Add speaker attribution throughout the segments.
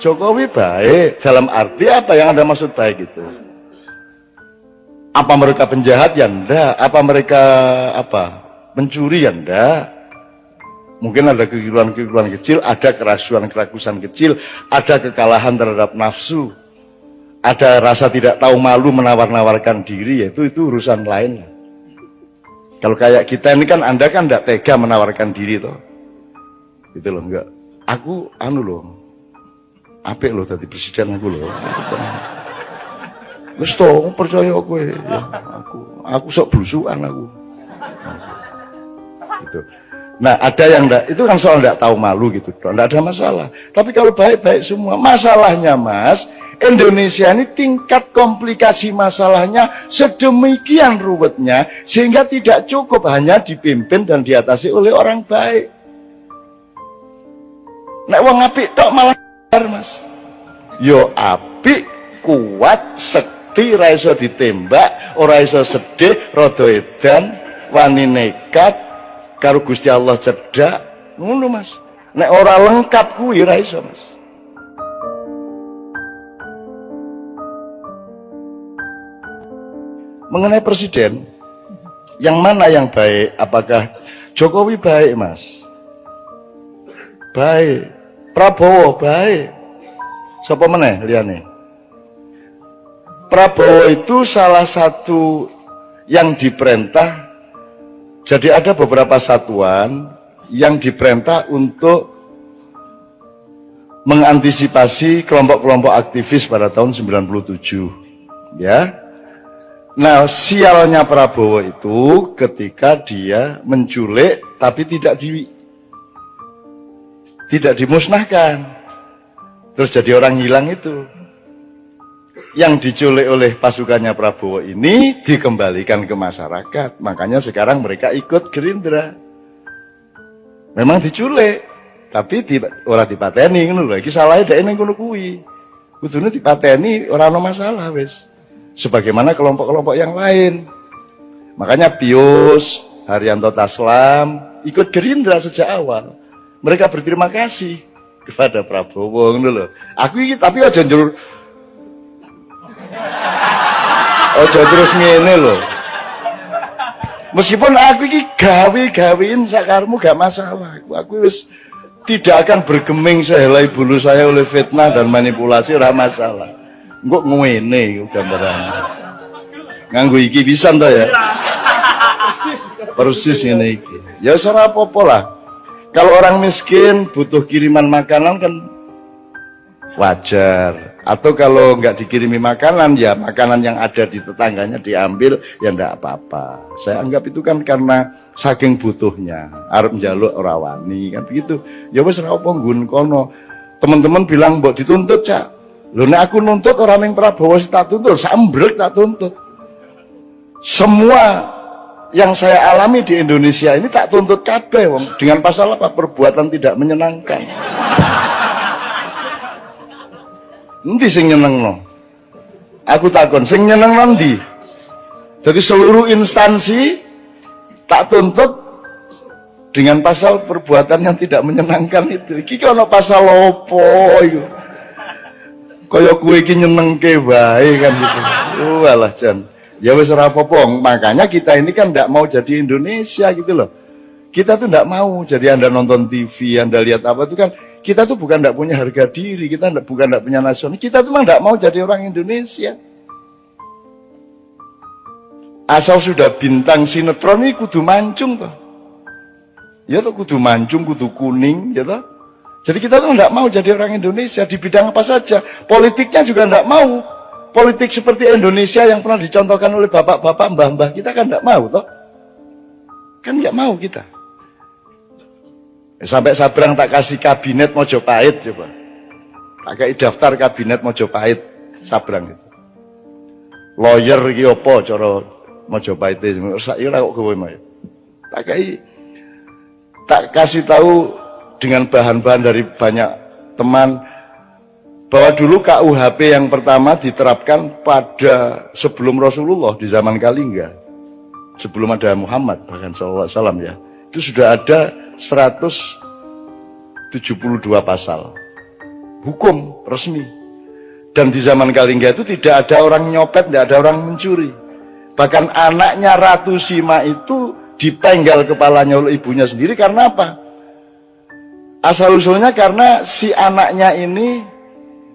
Speaker 1: Jokowi baik dalam arti apa yang Anda maksud baik itu? Apa mereka penjahat? Ya enggak. Apa mereka mencuri? Ya enggak. Mungkin ada kekeliruan-kekeliruan kecil, ada keraguan-keraguan kecil, ada kekalahan terhadap nafsu, ada rasa tidak tahu malu menawar-nawarkan diri, yaitu itu urusan lain. Kalau kayak kita ini kan, Anda kan enggak tega menawarkan diri toh. Gitu loh, enggak. Aku loh. Apik loh tadi presiden aku loh. Wis to, percaya kowe ya. Aku sok blusukan aku. Gitu. Nah, ada yang enggak, itu kan soal enggak tahu malu gitu. Enggak ada masalah. Tapi kalau baik-baik semua, masalahnya Mas, Indonesia ini tingkat komplikasi masalahnya sedemikian ruwetnya sehingga tidak cukup hanya dipimpin dan diatasi oleh orang baik. Nek wong apik tok malah Mas, yo apik, kuat, sekti, ra iso ditembak, ora iso sedih, rada edan, wani nekat, karo Gusti Allah cedak, ngono Mas. Nek ora lengkap kuwi ra iso Mas. Mengenai presiden, yang mana yang baik? Apakah Jokowi baik Mas? Baik. Prabowo baik. Sapa meneh liyane? Prabowo itu salah satu yang diperintah. Jadi ada beberapa satuan yang diperintah untuk mengantisipasi kelompok-kelompok aktivis pada tahun 97. Ya. Nah, sialnya Prabowo itu ketika dia menculik tapi tidak dimusnahkan, terus jadi orang hilang itu. Yang diculik oleh pasukannya Prabowo ini dikembalikan ke masyarakat, makanya sekarang mereka ikut Gerindra. Memang diculik, tapi ora dipateni ngono lho. Iki salahe dhek ning ngono kuwi. Kudune dipateni ora ono masalah wis. Sebagaimana kelompok-kelompok yang lain. Makanya Pius, Haryanto Taslam ikut Gerindra sejak awal. Mereka berterima kasih kepada Prabowo ngono lho. Aku iki tapi aja njur terus ngene lho. Meskipun aku iki gawe-gawein sakarmu gak masalah. Aku wis tidak akan bergeming sehelai bulu saya oleh fitnah dan manipulasi, ora masalah. Engko ngene gambaran. Nganggo iki pisan to ya. Persis ngene iki. Ya ora apa-apa lah. Kalau orang miskin butuh kiriman makanan kan wajar. Atau kalau nggak dikirimi makanan, ya makanan yang ada di tetangganya diambil, ya ndak apa-apa. Saya anggap itu kan karena saking butuhnya. Arep njaluk ora wani kan begitu. Ya wis ora apa nggon kono. Teman-teman bilang mbok dituntut, Cak. Lho nek aku nuntut orang yang Prabowo tak tuntut, sambrek tak tuntut. Semua yang saya alami di Indonesia ini tak tuntut kabeh wong dengan pasal apa? Perbuatan tidak menyenangkan. Endi sing nyenengno? Aku takon sing nyenengno ndi? Jadi seluruh instansi tak tuntut dengan pasal perbuatan yang tidak menyenangkan itu. Iki ono pasal opo iku? Kaya kowe iki nyenengke wae kan gitu. Walah Jan. Ya wis ora apa-apa, makanya kita ini kan enggak mau jadi Indonesia gitu loh. Kita tuh enggak mau jadi Anda nonton TV, Anda lihat apa itu kan, kita tuh bukan enggak punya harga diri, kita bukan enggak punya nasional, kita tuh mah enggak mau jadi orang Indonesia. Asal sudah bintang sinetron ini kudu mancung toh. Ya tuh kudu mancung, kudu kuning, ya toh. Jadi kita tuh enggak mau jadi orang Indonesia di bidang apa saja. Politiknya juga enggak mau. Politik seperti Indonesia yang pernah dicontohkan oleh bapak-bapak, mbah-mbah kita kan enggak mau toh. Kan enggak mau kita. Sampai Sabrang tak kasih kabinet Mojopahit coba. Tak kasih daftar kabinet Mojopahit Sabrang itu. Lawyer iki apa cara Mojopahit iki ora kok kowe mau. Tak kasih tahu dengan bahan-bahan dari banyak teman bahwa dulu KUHP yang pertama diterapkan pada sebelum Rasulullah di zaman Kalingga, sebelum ada Muhammad bahkan sallallahu alaihi wasallam ya, itu sudah ada 172 pasal hukum resmi. Dan di zaman Kalingga itu tidak ada orang nyopet, tidak ada orang mencuri. Bahkan anaknya Ratu Sima itu dipenggal kepalanya oleh ibunya sendiri karena apa? Asal usulnya karena si anaknya ini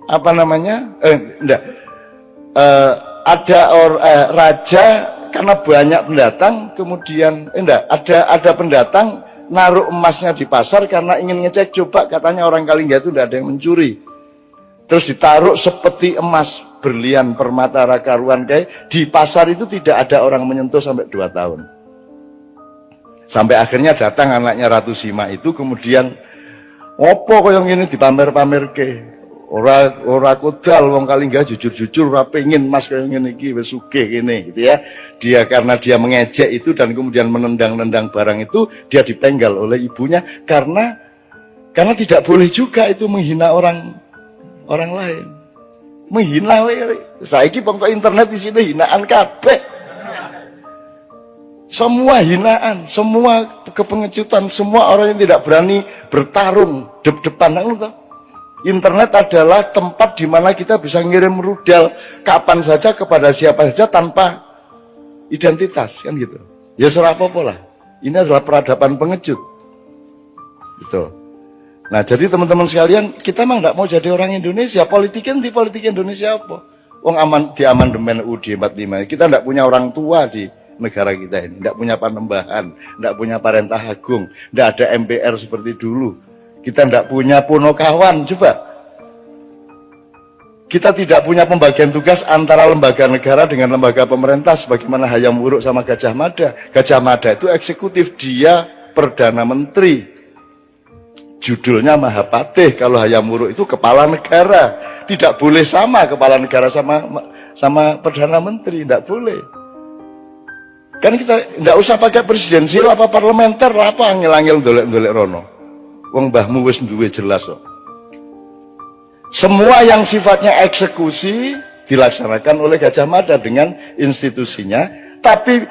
Speaker 1: apa namanya? Ada raja karena banyak pendatang, kemudian ada pendatang naruh emasnya di pasar karena ingin ngecek, coba katanya orang Kalingga itu tidak ada yang mencuri. Terus ditaruh seperti emas, berlian, permata, rakaruan kayak di pasar itu tidak ada orang menyentuh sampai 2 tahun. Sampai akhirnya datang anaknya Ratu Sima itu, kemudian opo koyong ini dipamer-pamer ke ora kodal wong Kalingga jujur-jujur ora pengin emas koyong ngene iki wis sugih kene gitu ya. Dia karena dia mengejek itu dan kemudian menendang-nendang barang itu, dia dipenggal oleh ibunya karena tidak boleh juga itu menghina orang lain. Menghina saiki pokok internet di sini hinaan kabeh. Semua hinaan, semua kepengecutan, semua orang yang tidak berani bertarung depan. Internet adalah tempat di mana kita bisa ngirim rudal kapan saja kepada siapa saja tanpa identitas, kan gitu. Ya serah apa lah. Ini adalah peradaban pengecut. Gitu. Nah, jadi teman-teman sekalian, kita memang tidak mau jadi orang Indonesia. Politik Indonesia apa? Wong di amandemen UUD 45. Kita tidak punya orang tua di negara kita ini. Tidak punya panembahan, tidak punya parentah agung, tidak ada MPR seperti dulu. Kita tidak punya punokawan, coba. Kita tidak punya pembagian tugas antara lembaga negara dengan lembaga pemerintah sebagaimana Hayam Wuruk sama Gajah Mada. Gajah Mada itu eksekutif, dia Perdana Menteri. Judulnya Mahapatih. Kalau Hayam Wuruk itu kepala negara. Tidak boleh sama kepala negara sama Perdana Menteri, tidak boleh. Kan kita tidak usah pakai presidensial apa parlementer, apa angel-angel dolek-dolek rono. Wong mbahmu wis duwe jelas kok. Semua yang sifatnya eksekusi dilaksanakan oleh Gajah Mada dengan institusinya, tapi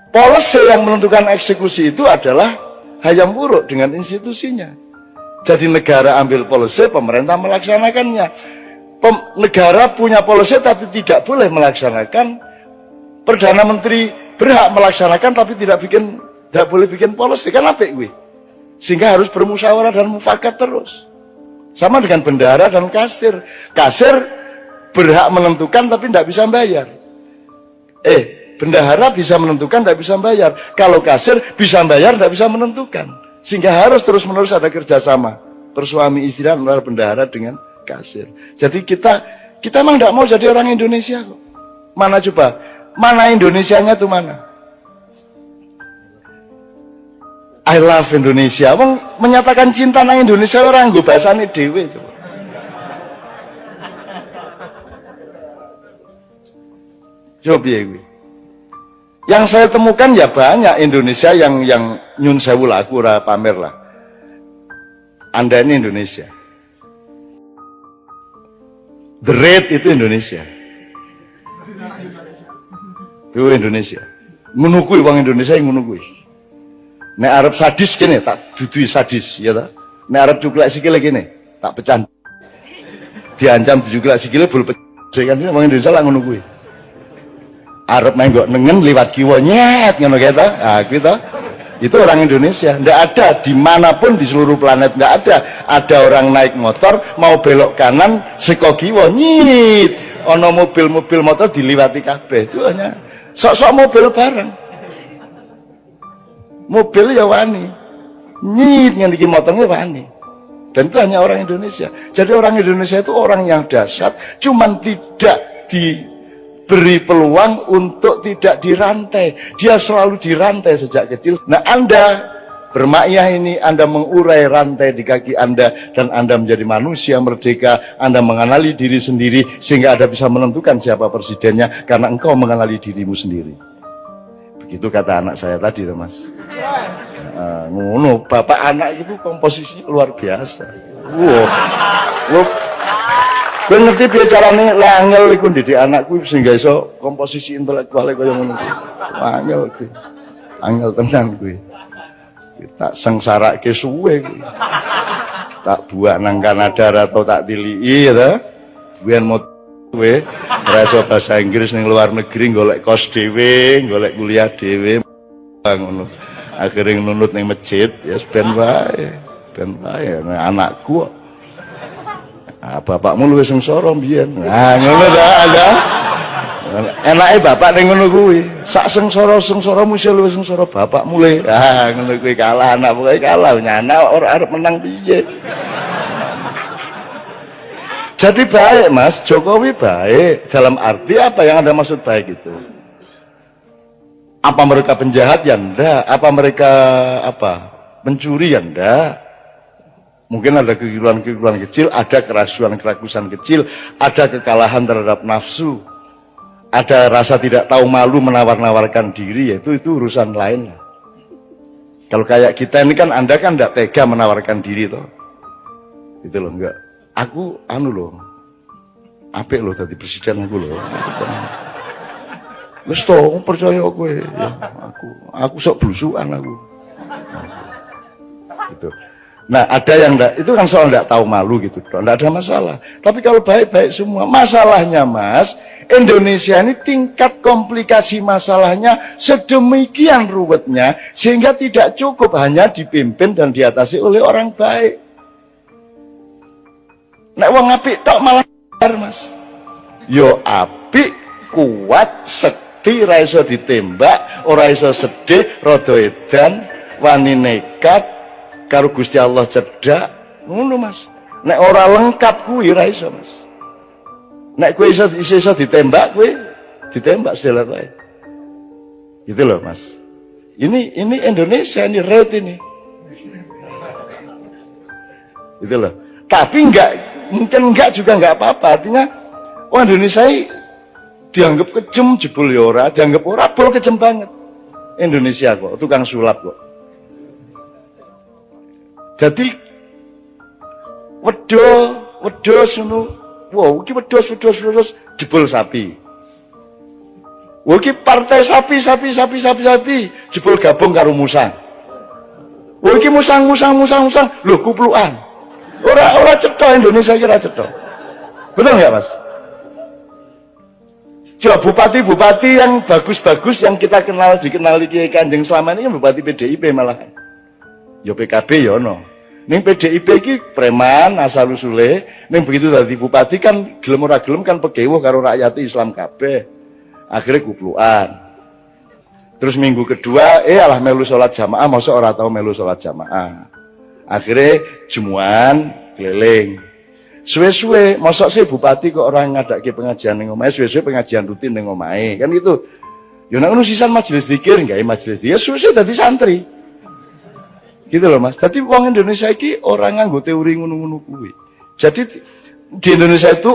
Speaker 1: policy yang menentukan eksekusi itu adalah Hayam Wuruk dengan institusinya. Jadi negara ambil policy, pemerintah melaksanakannya. Negara punya policy tapi tidak boleh melaksanakan. Perdana Menteri berhak melaksanakan tapi tidak boleh bikin policy, kan apik kuwi. Sehingga harus bermusyawarah dan mufakat terus. Sama dengan bendahara dan kasir. Kasir berhak menentukan tapi tidak bisa bayar. Bendahara bisa menentukan, tidak bisa bayar. Kalau kasir bisa bayar, tidak bisa menentukan. Sehingga harus terus-menerus ada kerjasama bersuami istri antara bendahara dengan kasir. Jadi kita memang tidak mau jadi orang Indonesia kok. Mana coba? Mana Indonesianya tuh mana? I love Indonesia. Wong menyatakan cinta nang Indonesia orang nggo basane dhewe coba. Coba piye. Yang saya temukan ya banyak Indonesia yang nyun sewu lah, aku ora pamer lah. Anda ini Indonesia. The Red itu Indonesia. Itu Indonesia. Ngono kuwi wong Indonesia yang ngono kuwi. Nek arep sadis kene tak dudui sadis, ya ta. Nek arep cuklek sikile kene, tak pecah. Diancam dicuklek sikile bul pecah kan wong Indonesia lah ngono kuwi. Arep menggok nengen liwat kiwa nyet ngono kae ta. Ah kuwi ta. Itu orang Indonesia. Ndak ada dimanapun di seluruh planet, ndak ada. Ada orang naik motor mau belok kanan seko kiwa nyit. Ono mobil-mobil motor diliwati kabeh. Itu hanya sok-sok mobil bareng. Mobil ya wani. Nyit ngene iki motornya wani. Dan itu hanya orang Indonesia. Jadi orang Indonesia itu orang yang dahsyat, cuman tidak diberi peluang untuk tidak dirantai. Dia selalu dirantai sejak kecil. Nah, Anda bermakyah ini, Anda mengurai rantai di kaki Anda, dan Anda menjadi manusia merdeka. Anda mengenali diri sendiri sehingga Anda bisa menentukan siapa presidennya karena engkau mengenali dirimu sendiri. Begitu kata anak saya tadi, Mas. Ngono, bapak anak itu komposisinya luar biasa. Gue ngerti piye carane angel iku ndidik anakku sehingga iso komposisi intelektuale kaya ngono kuwi. Angel kuwi. Angel tenan kuwi. Tak sengsarake suwe kuwi. tak buat nang Kanada atau tak tilii ya buan mau kowe rasa bahasa Inggris ning luar negeri golek kos dhewe golek kuliah dhewe ngono akhirnya nunut ning masjid ya ben wae anakku bapakmu luwih sengsara mbiyen ngono ta ada enake bapak ning ngono kuwi sak sengsara-sengsaramu isih luwih sengsara bapakmu le ngono kuwi kalah anak pokoke kalah nyana ora arep menang piye. Jadi baik Mas, Jokowi baik dalam arti apa yang Anda maksud baik itu? Apa mereka penjahat ya enggak? Apa mereka pencuri ya enggak? Mungkin ada kekeliruan-kekeliruan kecil, ada keraguan-keragusan kecil, ada kekalahan terhadap nafsu, ada rasa tidak tahu malu menawar-nawarkan diri, itu urusan lain lah. Kalau kayak kita ini kan Anda kan enggak tega menawarkan diri toh. Itu loh enggak. Aku loh. Apik loh tadi presiden aku loh. Wis to percaya kowe ya. Aku sok blusukan aku. Gitu. Nah, ada yang enggak, itu kan soal enggak tahu malu gitu. Enggak ada masalah. Tapi kalau baik-baik semua, masalahnya Mas, Indonesia ini tingkat komplikasi masalahnya sedemikian ruwetnya sehingga tidak cukup hanya dipimpin dan diatasi oleh orang baik. Nek wong apik tok malah Mas. Yo apik, kuat, sekti, ra iso ditembak, ora iso sedih, rada edan, wani nekat, karo Gusti Allah cedak, ngono Mas. Nek ora lengkap kuwi ra iso Mas. Nek kowe iso ditembak, kowe ditembak sedelat wae. Gitu loh Mas. Ini Indonesia, ini real ini. Gitu loh. Tapi mungkin enggak juga enggak apa-apa. Artinya orang Indonesia dianggap kejem jebul ya ora, dianggap ora bol kejem banget. Indonesia kok tukang sulap kok. Jadi wedhus ngono. Wow, iki wedhus jebul sapi. Wah iki partai sapi jebul gabung karo musang. Wah iki musang. Lho kuplukan. Ora cetha Indonesia kira cetha. Betul nggak Mas? Coba bupati-bupati yang bagus-bagus yang kita dikenali Kiai Kanjeng selama ini kan bupati PDIP malah. Ya PKB ya ono. Ning PDIP iki preman asal usule, ning begitu dadi bupati kan gelem ora gelem kan pegewuh karo rakyat Islam kabeh. Akhirnya kuplukan. Terus minggu kedua alah melu salat jamaah, mosok ora tau melu salat jamaah. Akhirnya jemuan keliling. Suwe-suwe, mosok sih bupati kok orang ngadake pengajian ning omahe, suwe-suwe pengajian rutin ning omahe. Kan gitu. Ya nek ngono sisan majelis zikir, gawe majelis zikir, suwe-suwe dadi santri. Gitu loh Mas. Jadi wong Indonesia iki orang nganggo teori ngono-ngono kuwi. Jadi di Indonesia itu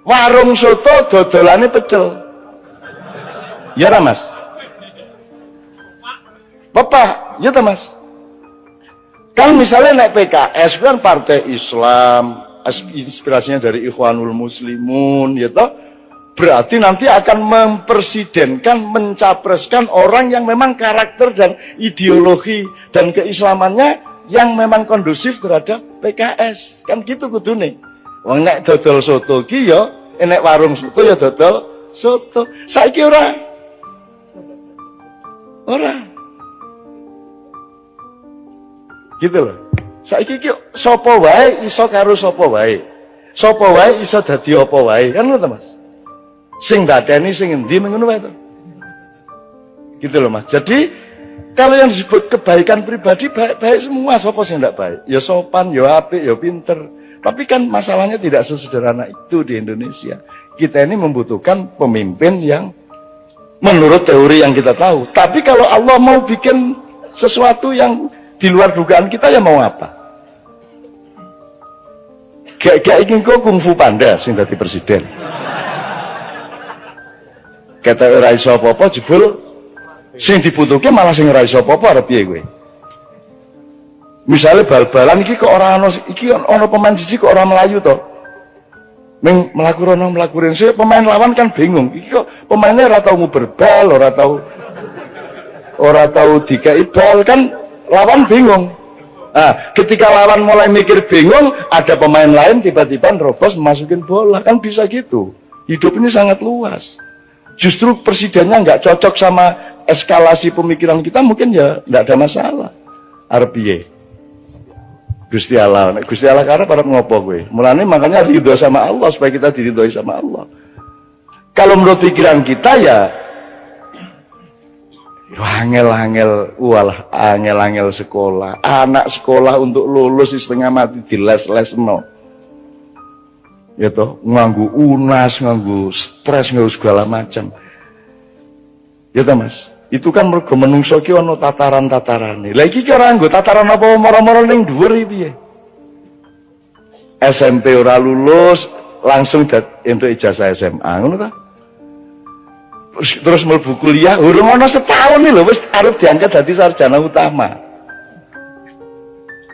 Speaker 1: warung soto dodolane pecel. Ya ra Mas? Bapak, ya ta Mas? Kan misalnya naik PKS kan partai Islam, inspirasinya dari Ikhwanul Muslimun, ya toh, berarti nanti akan mempresidenkan, mencapreskan orang yang memang karakter dan ideologi dan keislamannya yang memang kondusif terhadap PKS, kan gitu kudune. Wong nek dodol soto ki ya, nek warung soto ya dodol soto. Saiki ora. Gitu loh. Saiki iki sapa wae iso karo sapa wae. Sapa wae iso dadi apa wae. Kan ngono to Mas. Sing dadeni sing endi ngono wae to. Gitu loh Mas. Jadi kalau yang disebut kebaikan pribadi baik-baik semua, sapa sing ndak baik? Ya sopan, ya apik, ya pinter. Tapi kan masalahnya tidak sesederhana itu di Indonesia. Kita ini membutuhkan pemimpin yang menurut teori yang kita tahu. Tapi kalau Allah mau bikin sesuatu yang di luar dugaan kita ya mau apa? Gak ingin kok kungfu panda sing dadi presiden. Kata ora iso apa-apa jebul sing dibutuhke malah sing ora iso apa-apa arep piye kowe? Misale bal-balan iki kok ora ana iki ana pemain siji kok ora melayu to. Ning mlaku rono mlaku rene pemain lawan kan bingung. Iki kok pemainnya ora tau nguber bal, ora tau dikai bal kan lawan bingung. Nah, ketika lawan mulai mikir bingung, ada pemain lain tiba-tiba nerobos masukin bola, kan bisa gitu. Hidup ini sangat luas. Justru presidennya nggak cocok sama eskalasi pemikiran kita, mungkin ya nggak ada masalah. Arpiye Gusti Allah karena para ngopo gue. Mulanya makanya ridho sama Allah supaya kita diridhoi sama Allah. Kalau menurut pikiran kita ya angel sekolah. Anak sekolah untuk lulus setengah mati di les-lesno. Ya toh, nganggu unas, nganggu stres, nganggu segala macam. Ya toh Mas, itu kan mergo menungso ki ana tataran-tatarane. Lah iki ora nggo tataran apa moro-moro ning dhuwur iki piye? SMP ora lulus, langsung entuk ijazah SMA, ngono ta? Terus mlebu kuliah, urung ana setahun nih lho wis arep diangkat dadi sarjana utama.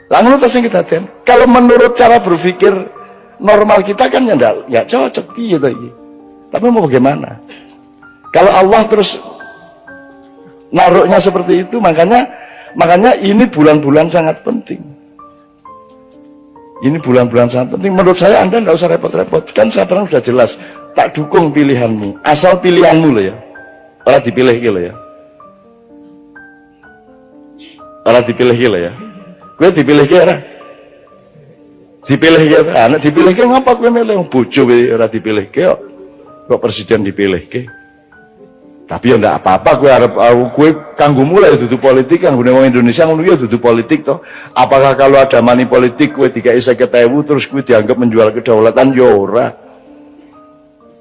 Speaker 1: Lah ngono ta sing kedaden. Kalau menurut cara berpikir normal kita kan ya enggak cocok piye to iki. Tapi mau bagaimana? Kalau Allah terus naruhnya seperti itu, makanya ini bulan-bulan sangat penting. Ini bulan-bulan sangat penting. Menurut saya Anda enggak usah repot-repot. Kan sekarang sudah jelas. Tak dukung pilihanmu, asal pilihanmu loh ya. Ora dipilih gitu ya. Ora dipilih gitu ya. Gue dipilih gitu ora. Dipilih gitu. Anak dipilih gitu ngapa gue milih bojo ora dipilih gitu. Kok presiden dipilih gitu. Tapi ya enggak apa-apa gue kanggo mulai dudu politik kanggo wong Indonesia ngono ya dudu politik toh. Apakah kalau ada money politik gue dikai 50.000 terus gue dianggap menjual kedaulatan ya ora.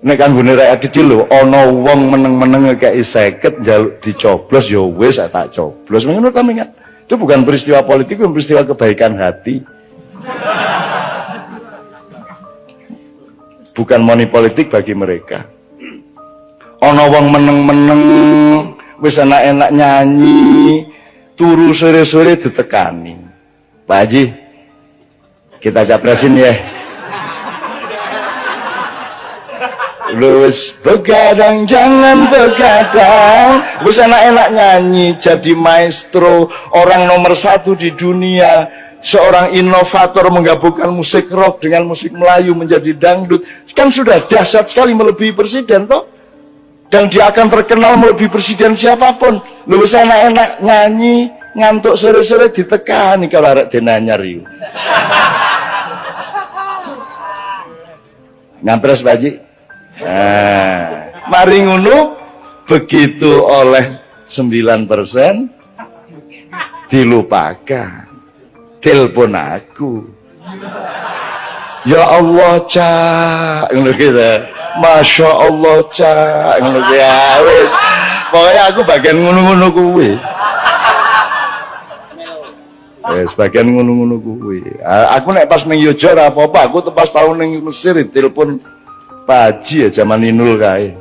Speaker 1: Nek kanggone rakyat kecil lho, ana wong meneng-meneng ngekeki 50 njaluk dicoblos ya wis tak coblos. Ngono ta mingat. Itu bukan peristiwa politik, itu peristiwa kebaikan hati. Bukan money politik bagi mereka. Ana wong meneng-meneng wis enak-enak nyanyi, turu sore-sore ditekani. Pak Haji, kita capresin ya. Lus begadang jangan begadang, wis enak-enak nyanyi jadi maestro, orang nomor 1 di dunia, seorang inovator menggabungkan musik rock dengan musik Melayu menjadi dangdut, kan sudah dahsyat sekali melebihi presiden toh, dan dia akan terkenal melebihi presiden siapapun. Lus enak-enak nyanyi ngantuk sore-sore ditekani kalau arek denanyar yuk. Ngampres Pak Haji. Nah, mari ngono begitu oleh 9% dilupakan. Telepon aku. Ya Allah, Cak, ngono gitu. Masya Allah, Cak, ngono ya wis. Pokoknya aku bagian ngono-ngono kuwi. Sebagian ngono-ngono kuwi. Aku nek pas ning Yojo ora apa-apa, aku pas tahun ning Mesir telepon Pak Haji ya zaman Inul kae.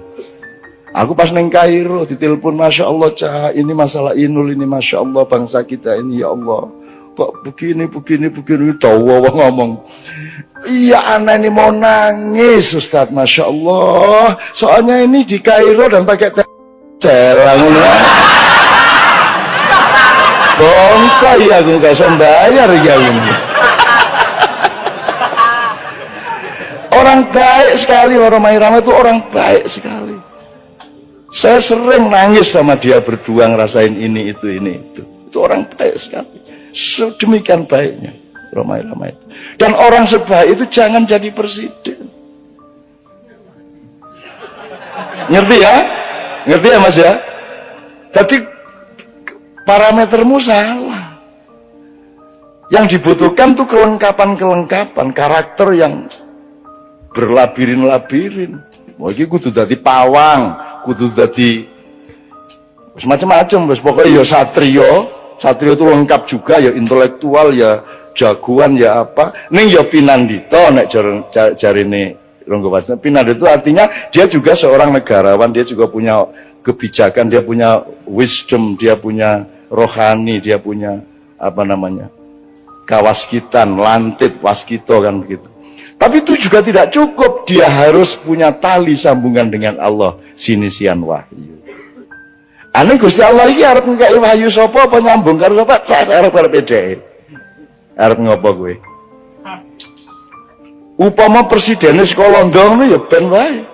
Speaker 1: Aku pas neng Kairo ditelepon, Masya Allah Cak, ini masalah Inul ini, Masya Allah bangsa kita ini, ya Allah kok begini tahu ngomong. Iya anak ini mau nangis Ustadz, Masya Allah, soalnya ini di Kairo dan pakai celang bongkok ya, aku gak bisa bayar ya ini. Orang baik sekali, orang Mairama itu orang baik sekali. Saya sering nangis sama dia berdua ngerasain ini itu. Itu orang baik sekali. Sedemikian baiknya Romai itu. Dan orang sebaik itu jangan jadi presiden. Ngerti ya? Ngerti ya Mas ya? Jadi parametermu salah. Yang dibutuhkan tuh kelengkapan karakter yang berlabirin-labirin. Wah iki kudu dadi pawang, kudu dadi macam-macam wis, pokoknya ya satrio itu lengkap juga, ya intelektual, ya jagoan, ya apa. Ning ya pinandita nek jarine Ronggo Pinandita itu artinya dia juga seorang negarawan, dia juga punya kebijakan, dia punya wisdom, dia punya rohani, dia punya apa namanya? Kawaskitan, lantip, waskito kan begitu. Tapi itu juga tidak cukup, dia harus punya tali sambungan dengan Allah, sinisian wahyu. Ane Gusti Allah iki arep ngkai wahyu sapa apa nyambung karo sapa? Saya arep dhewe. arep ngopo kowe? Upama presidennya sekolah ndong ya ben wae.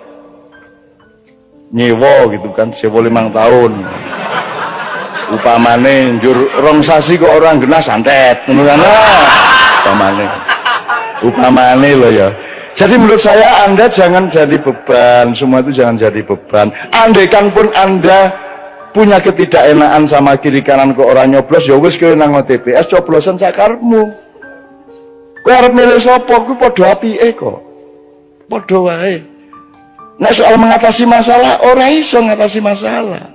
Speaker 1: Nyewa gitu kan, sewa 5 tahun. Upamane njur rong sasi kok orang genah santet, ngono kan. Upamane lho ya. Jadi menurut saya Anda jangan jadi beban, semua itu jangan jadi beban. Andaikan pun Anda punya ketidakenaan sama kiri kanan ke orang nyoblos, ya wis kowe nang TPS coblosan sakarepmu. Kowe arep milih sapa kuwi padha apike kok. Padha wae. Nek soal mengatasi masalah, ora iso ngatasi masalah.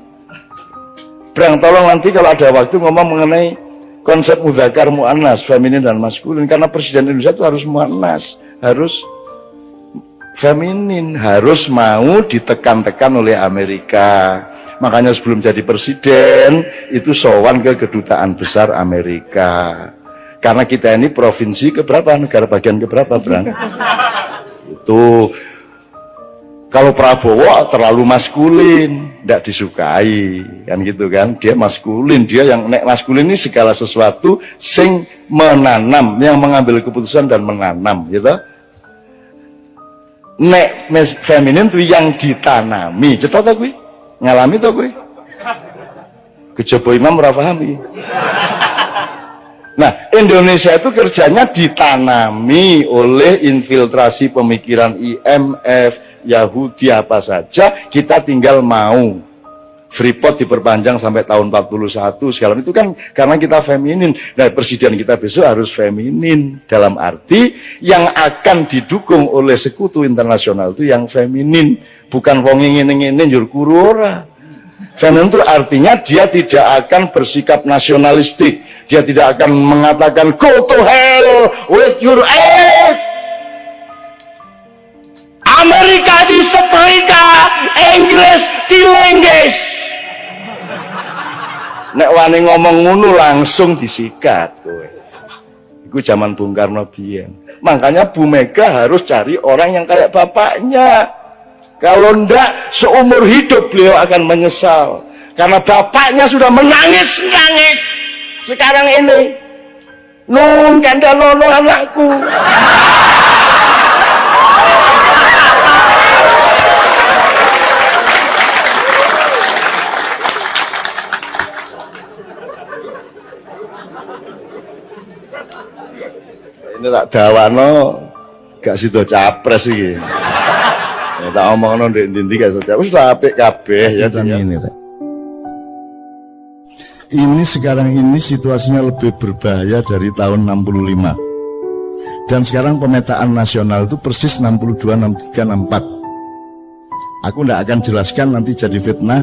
Speaker 1: Brang, tolong nanti kalau ada waktu ngomong mengenai konsep mudzakkar muannas, feminin dan maskulin, karena presiden Indonesia itu harus muannas, harus feminin, harus mau ditekan-tekan oleh Amerika. Makanya sebelum jadi presiden itu sowan ke kedutaan besar Amerika. Karena kita ini provinsi keberapa, negara bagian keberapa, Brang? Itu kalau Prabowo terlalu maskulin, tidak disukai, kan gitu kan? Dia maskulin, dia yang nek maskulin ini segala sesuatu sing menanam, yang mengambil keputusan dan menanam, gitu. Nek feminin itu yang ditanami, cetok tak gue? Ngalami tak gue? Kejaba imam ora paham iki. Nah, Indonesia itu kerjanya ditanami oleh infiltrasi pemikiran IMF, Yahudi apa saja, kita tinggal mau. Freeport diperpanjang sampai tahun 41 segala itu kan karena kita feminin. Nah, presiden kita besok harus feminin, dalam arti yang akan didukung oleh sekutu internasional itu yang feminin, bukan wong ngene-ngene njur kuru ora. Feminin itu artinya dia tidak akan bersikap nasionalistik, dia tidak akan mengatakan go to hell with your aid. Amerika disetrika, Inggris dilengges. Nek wani ngomong ngono langsung disikat kowe. Iku zaman Bung Karno biyen. Makanya Bu Mega harus cari orang yang kayak bapaknya. Kalau ndak seumur hidup beliau akan menyesal. Karena bapaknya sudah menangis-nangis. Sekarang ini nun kandalono anakku. Ini tak dawano gak sido capres iki. Ya, tak omongno ndek ndi gak sido capres lah apik kabeh ya ini. Ini sekarang ini situasinya lebih berbahaya dari tahun 65. Dan sekarang pemetaan nasional itu persis 62, 63, 64. Aku ndak akan jelaskan nanti jadi fitnah.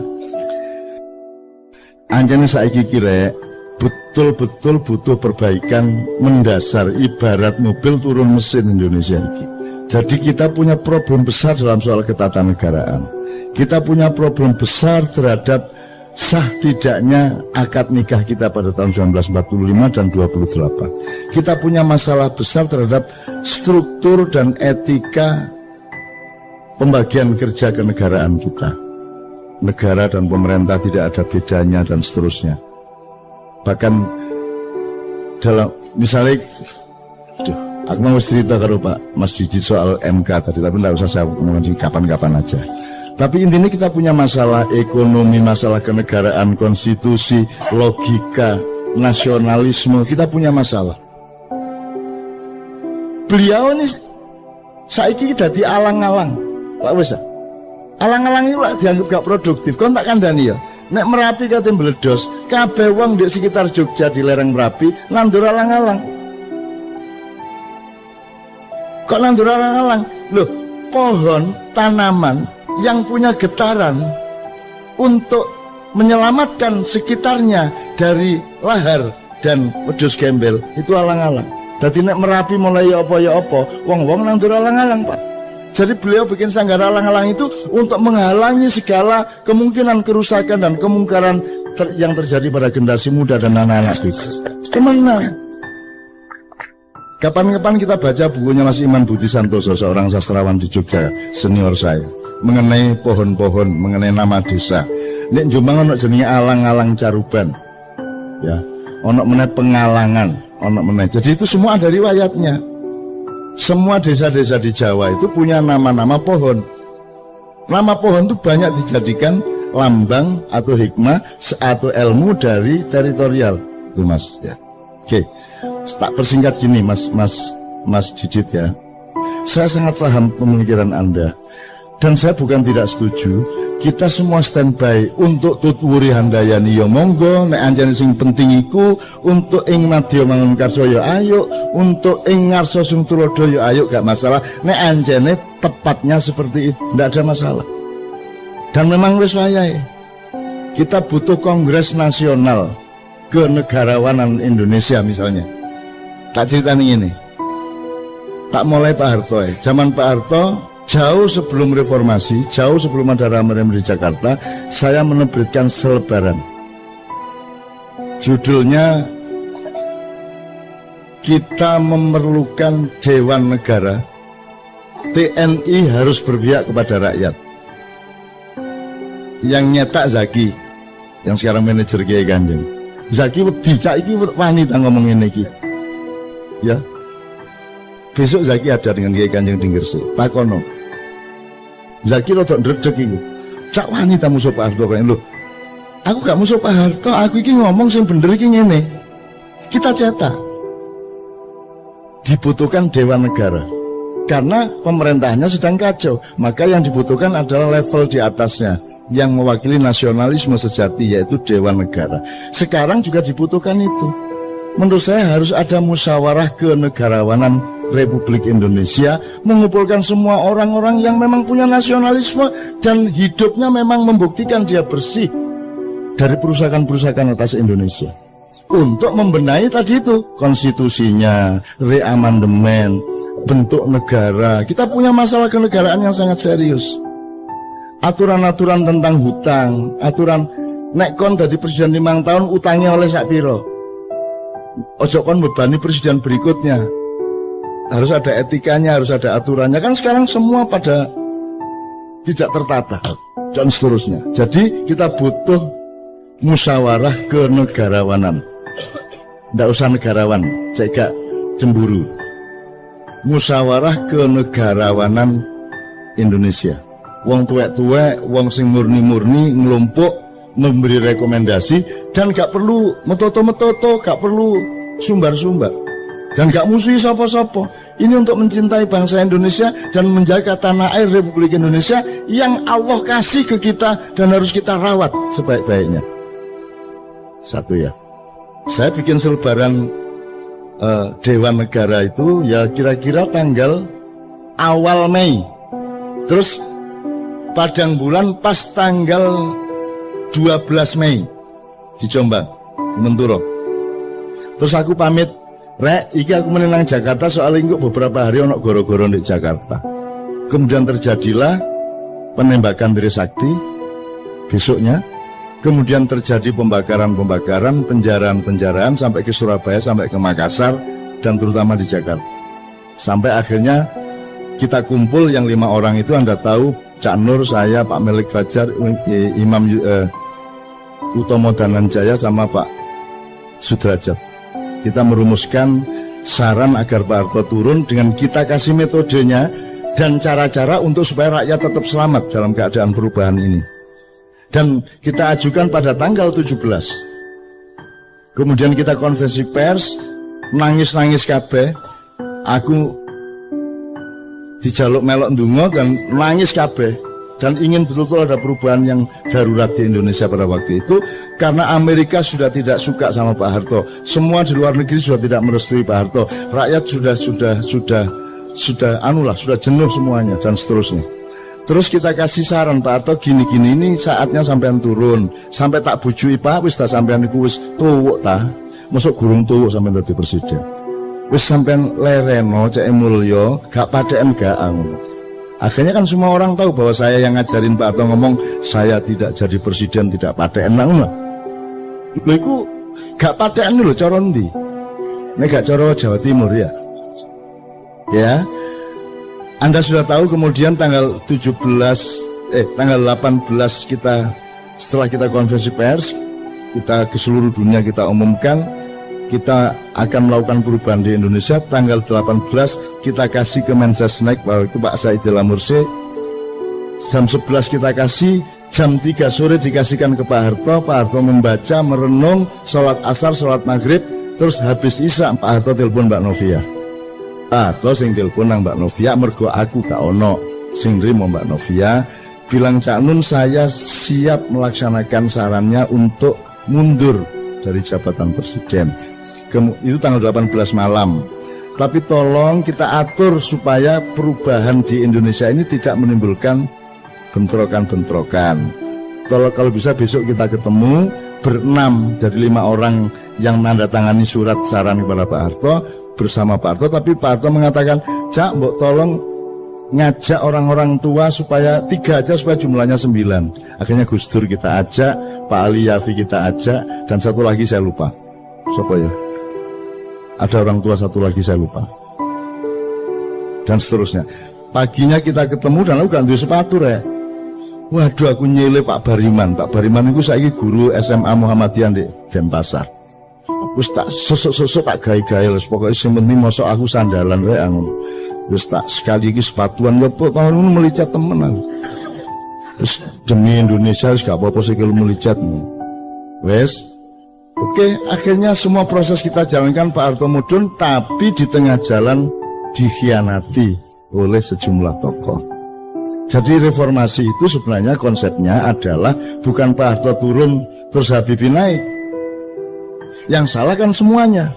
Speaker 1: Anjane saiki kira betul-betul butuh perbaikan mendasar, ibarat mobil turun mesin Indonesia ini. Jadi kita punya problem besar dalam soal ketatanegaraan. Kita punya problem besar terhadap sah tidaknya akad nikah kita pada tahun 1945 dan 28. Kita punya masalah besar terhadap struktur dan etika pembagian kerja kenegaraan kita. Negara dan pemerintah tidak ada bedanya dan seterusnya. Bahkan dalam misalnya aku mau cerita kalau Pak Mas Didi soal MK tadi, tapi tidak usah saya ngomongin kapan-kapan aja. Tapi intinya kita punya masalah ekonomi, masalah kenegaraan, konstitusi, logika, nasionalisme, kita punya masalah. Beliau ini saiki dadi alang-alang, Pak Wesa. Alang-alang itu lah dianggap gak produktif. Kon tak kandhani ya. Nek Merapi kate meledos, kabeh wong di sekitar Jogja di lereng Merapi nandur alang-alang. Kok nandur alang-alang? Loh, pohon, tanaman yang punya getaran untuk menyelamatkan sekitarnya dari lahar dan wedhus gembel itu alang-alang. Dadi nek Merapi mulai ya apa, wong-wong nandur alang-alang, Pak. Jadi beliau bikin sanggar alang-alang itu untuk menghalangi segala kemungkinan kerusakan dan kemungkaran yang terjadi pada generasi muda dan anak-anak itu. Kemana? Kapan-kapan kita baca bukunya Mas Iman Budi Santoso, seorang sastrawan di Jogja, senior saya, mengenai pohon-pohon, mengenai nama desa. Nek Jombang ono jenenge alang-alang caruban. Ya, ono meneh pengalangan. ono meneh. Jadi itu semua ada riwayatnya. Semua desa-desa di Jawa itu punya nama-nama pohon. Nama pohon itu banyak dijadikan lambang atau hikmah atau ilmu dari teritorial. Itu Mas ya. Oke. Tak persingkat gini Mas Didit ya. Saya sangat paham pemikiran Anda. Dan saya bukan tidak setuju. Kita semua standby untuk tutwuri handayani ya monggo, nek anjane sing penting iku untuk ing madya mangunkarsa ya ayo, untuk ing ngarsa sing tulodo ya ayo, gak masalah. Nek anjane tepatnya seperti itu, ndak ada masalah. Dan memang wis wayahe. Kita butuh kongres nasional kenegarawanan Indonesia misalnya. Tak ceritani ini. Tak mulai Pak Harto ya. Zaman Pak Harto jauh sebelum reformasi, jauh sebelum ada rame-rame di Jakarta, saya menerbitkan selebaran. Judulnya Kita Memerlukan Dewan Negara, TNI Harus Berpihak Kepada Rakyat. Yang nyetak Zaki, yang sekarang manajer Kiai Kanjeng. Zaki dicak iki wanita ngomong ini iki. Ya. Besok Zaki ada dengan Kiai Kanjeng di Gresik. Takono. Zaki rodok ndredeg iku. Cak wanita musuh Pak Harto kaya lho. Aku gak musuh Pak Harto, aku iki ngomong sing bener iki ngene. Kita cetak. Dibutuhkan Dewan Negara. Karena pemerintahnya sedang kacau, maka yang dibutuhkan adalah level di atasnya yang mewakili nasionalisme sejati, yaitu Dewan Negara. Sekarang juga dibutuhkan itu. Menurut saya harus ada musyawarah kenegarawanan Republik Indonesia, mengumpulkan semua orang-orang yang memang punya nasionalisme dan hidupnya memang membuktikan dia bersih dari perusakan-perusakan atas Indonesia, untuk membenahi tadi itu konstitusinya, reamandemen, bentuk negara. Kita punya masalah kenegaraan yang sangat serius. Aturan-aturan tentang hutang, aturan nek kon dadi presiden 5 tahun utangnya oleh sak piro, ojo kon bebani presiden berikutnya. Harus ada etikanya, harus ada aturannya. Kan sekarang semua pada tidak tertata dan seterusnya. Jadi kita butuh musyawarah kenegarawanan. Nggak usah negarawan, cek gak cemburu. Musyawarah kenegarawanan Indonesia. Wong tuwek-tuwek, wong sing murni-murni ngelompok memberi rekomendasi, dan gak perlu metoto-metoto, gak perlu sumbar-sumbar, dan gak musuhi sapa-sapa. Ini untuk mencintai bangsa Indonesia dan menjaga tanah air Republik Indonesia yang Allah kasih ke kita dan harus kita rawat sebaik-baiknya. Satu ya. Saya bikin selebaran Dewan Negara itu ya kira-kira tanggal awal Mei. Terus padang bulan pas tanggal 12 Mei di Jombang, Menturo. Terus aku pamit, Rek, iki aku menenang Jakarta soalnya kok beberapa hari ono goro-goro di Jakarta. Kemudian terjadilah penembakan Trisakti besoknya. Kemudian terjadi pembakaran-pembakaran, penjaraan-penjaraan sampai ke Surabaya, sampai ke Makassar, dan terutama di Jakarta. Sampai akhirnya kita kumpul yang 5 orang itu, Anda tahu, Cak Nur, saya, Pak Melik Fajar, Imam Utomo Dananjaya, sama Pak Sudrajat. Kita merumuskan saran agar Pak Harto turun dengan kita kasih metodenya dan cara-cara untuk supaya rakyat tetap selamat dalam keadaan perubahan ini. Dan kita ajukan pada tanggal 17. Kemudian kita konferensi pers, nangis-nangis kabeh. Aku dijaluk melok ndonga dan nangis kabeh, dan ingin betul-betul ada perubahan yang darurat di Indonesia pada waktu itu, karena Amerika sudah tidak suka sama Pak Harto, semua di luar negeri sudah tidak merestui Pak Harto, rakyat sudah jenuh semuanya dan seterusnya. Terus kita kasih saran, Pak Harto gini-gini, ini saatnya sampean turun, sampai tak bujui Pak, wis tak sampean iku wis tuwuk ta, mosok gurung tuwuk sampean dadi presiden, wis sampean lereno cek mulya, gak padeken gak angun. Akhirnya kan semua orang tahu bahwa saya yang ngajarin Pak Harto ngomong saya tidak jadi presiden tidak padeken ngono. Lho iku gak padeken lho cara ndi? Nek gak cara Jawa Timur ya. Ya. Anda sudah tahu kemudian tanggal 18 kita, setelah kita konferensi pers, kita ke seluruh dunia kita umumkan kita akan melakukan perubahan di Indonesia. Tanggal 18 kita kasih ke Mensesnek, bahwa itu Pak Saidillah Mursi. Jam 11 kita kasih, jam 3 sore dikasihkan ke Pak Harto. Pak Harto membaca, merenung, sholat asar, sholat maghrib. Terus habis isya Pak Harto telepon Mbak Novia. Pak Harto sing telepon nang Mbak Novia, mergo aku gak ono sing nrimo Mbak Novia. Bilang Cak Nun, saya siap melaksanakan sarannya untuk mundur dari jabatan presiden. Itu tanggal 18 malam. Tapi tolong kita atur supaya perubahan di Indonesia ini tidak menimbulkan bentrokan-bentrokan. Kalau bisa besok kita ketemu berenam dari 5 orang yang menandatangani surat saran kepada Pak Harto bersama Pak Harto. Tapi Pak Harto mengatakan, Cak, mbok tolong ngajak orang-orang tua supaya 3 aja supaya jumlahnya 9. Akhirnya Gus Dur kita ajak, Pak Ali Yafi kita ajak, dan satu lagi saya lupa. Siapa ya? Ada orang tua satu lagi saya lupa. Dan seterusnya. Paginya kita ketemu dan aku ganti sepatu ya. Waduh, aku nyele Pak Bariman. Pak Bariman itu saya guru SMA Muhammadiyah di Denpasar. Terus tak sosok-sosok tak gaya-gaya. Pokoknya sementing masuk aku sandalan ya angun. Terus tak sekali lagi sepatuan ya tahun ini melicat temen. Terus demi Indonesia harus gak apa-apa sih kalau melicat. Wes. Oke, akhirnya semua proses kita jalankan Pak Harto mudun, tapi di tengah jalan dikhianati oleh sejumlah tokoh. Jadi reformasi itu sebenarnya konsepnya adalah bukan Pak Harto turun terus Habibie naik. Yang salah kan semuanya.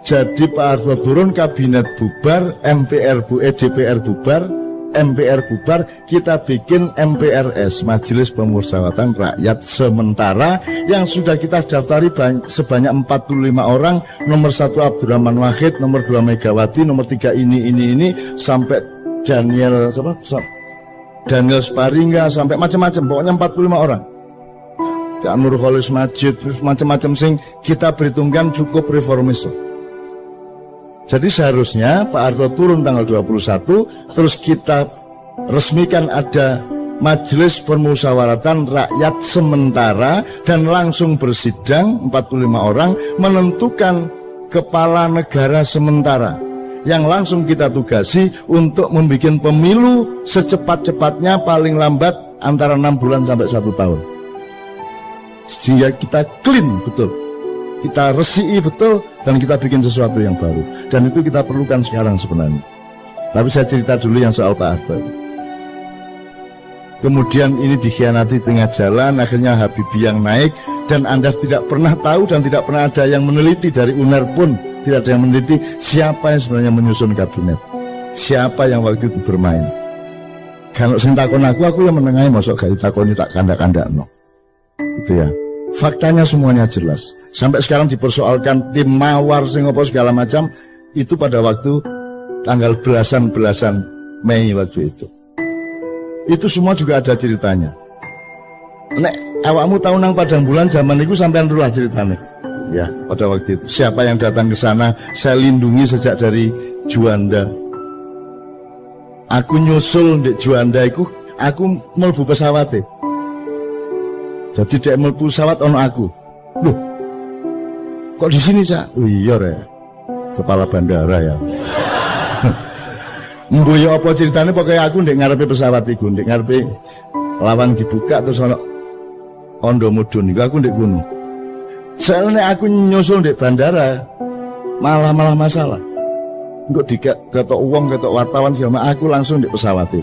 Speaker 1: Jadi Pak Harto turun, kabinet bubar, DPR bubar, MPR bubar, kita bikin MPRS, Majelis Pemusyawaratan Rakyat Sementara, yang sudah kita daftari sebanyak 45 orang, nomor 1 Abdurrahman Wahid, nomor 2 Megawati, nomor 3 ini, sampai Daniel Sparingga, sampai macam-macam, pokoknya 45 orang. Cak Nurholis Majid, terus macam-macam sing kita perhitungkan cukup reformis. Jadi seharusnya Pak Harto turun tanggal 21, terus kita resmikan ada Majelis Permusyawaratan Rakyat Sementara dan langsung bersidang 45 orang menentukan kepala negara sementara yang langsung kita tugasi untuk membuat pemilu secepat-cepatnya, paling lambat antara 6 bulan sampai 1 tahun. Sehingga kita clean betul, kita resii betul, dan kita bikin sesuatu yang baru. Dan itu kita perlukan sekarang sebenarnya. Tapi saya cerita dulu yang soal Pak Harto. Kemudian ini dikhianati tengah jalan, akhirnya Habibie yang naik, dan Anda tidak pernah tahu dan tidak pernah ada yang meneliti, dari UNER pun tidak ada yang meneliti siapa yang sebenarnya menyusun kabinet, siapa yang waktu itu bermain. Kalau sing takon aku yang menengahi, masuk gak ditakoni tak kandak-kandak no. Itu ya. Faktanya semuanya jelas. Sampai sekarang dipersoalkan tim mawar sing apa segala macam, itu pada waktu tanggal belasan Mei waktu itu. Itu semua juga ada ceritanya. Nek awakmu tahu nang Padang Bulan zaman itu sampean rulah ceritanya. Ya, pada waktu itu siapa yang datang ke sana saya lindungi sejak dari Juanda. Aku nyusul di Juanda itu, aku mlebu pesawat. Jadi dia mlebu pesawat ono aku. Loh, kok di sini Cak? Oh iya ya, kepala bandara ya. Mboyo apa ceritanya, pokoknya aku ndek ngarepe pesawat iku, ndek ngarepe lawang dibuka terus ono ondo mudun iku, aku ndek kono. Soalnya aku nyusul ndek bandara malah masalah. Engko diketok uang, ketok wartawan segala, aku langsung ndek pesawat itu.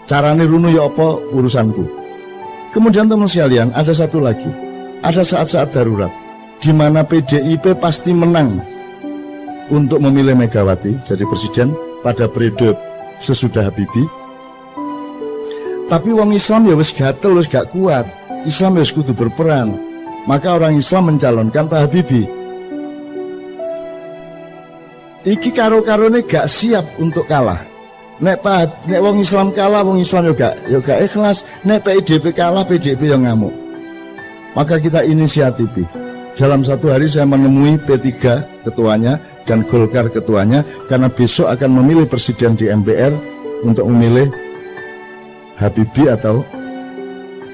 Speaker 1: Carane runu ya apa urusanku. Kemudian teman sekalian, ada satu lagi, ada saat-saat darurat di mana PDIP pasti menang untuk memilih Megawati jadi presiden pada periode sesudah Habibie. Tapi wong Islam ya wis gatel, wis gak kuat. Islam ya wis kudu berperan. Maka orang Islam mencalonkan Pak Habibie. Iki karo-karone gak siap untuk kalah. Nek wong Islam kalah, wong Islam juga ikhlas. Nek PDIP kalah, PDIP yang ngamuk. Maka kita inisiatif. Dalam satu hari saya menemui P3 ketuanya dan Golkar ketuanya, karena besok akan memilih presiden di MPR untuk memilih Habibie atau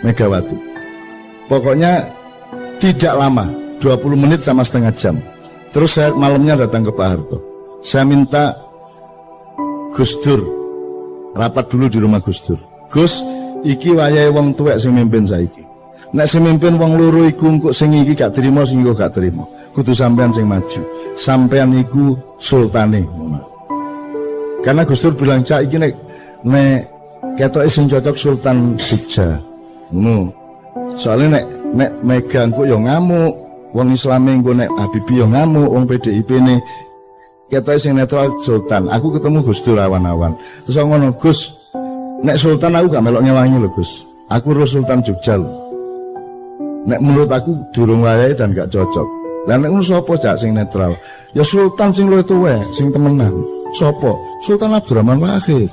Speaker 1: Megawati. Pokoknya tidak lama, 20 menit sama setengah jam. Terus saya malamnya datang ke Pak Harto. Saya minta Gus Dur rapat dulu di rumah Gus Dur. Gus, iki wayahe wong tuwek sing mimpin saiki. Nek sing mimpin wong loro iku engko sing iki gak trimo, sing iku gak trimo. Kudu sampean sing maju. Sampean iku sultane. Karena Gus Dur bilang, "Cak iki nek ketoke sing cocok Sultan Jogja." Ngono. Soalnya nek Mega engko yo ngamuk, wong Islame engko nek Habibie yo ngamuk, wong PDIP ne ketoke sing netral Sultan. Aku ketemu Gus Dur awan-awan. Terus aku ngono, "Gus, nek Sultan aku gak melok ngewangi lho, Gus. Aku ro Sultan Jogja lho. Nek menurut aku durung wayahe dan gak cocok. Lah nek ngono sapa cak sing netral? Ya Sultan sing luwih tuwek, sing temenan. Sapa? Sultan Abdurrahman Wahid."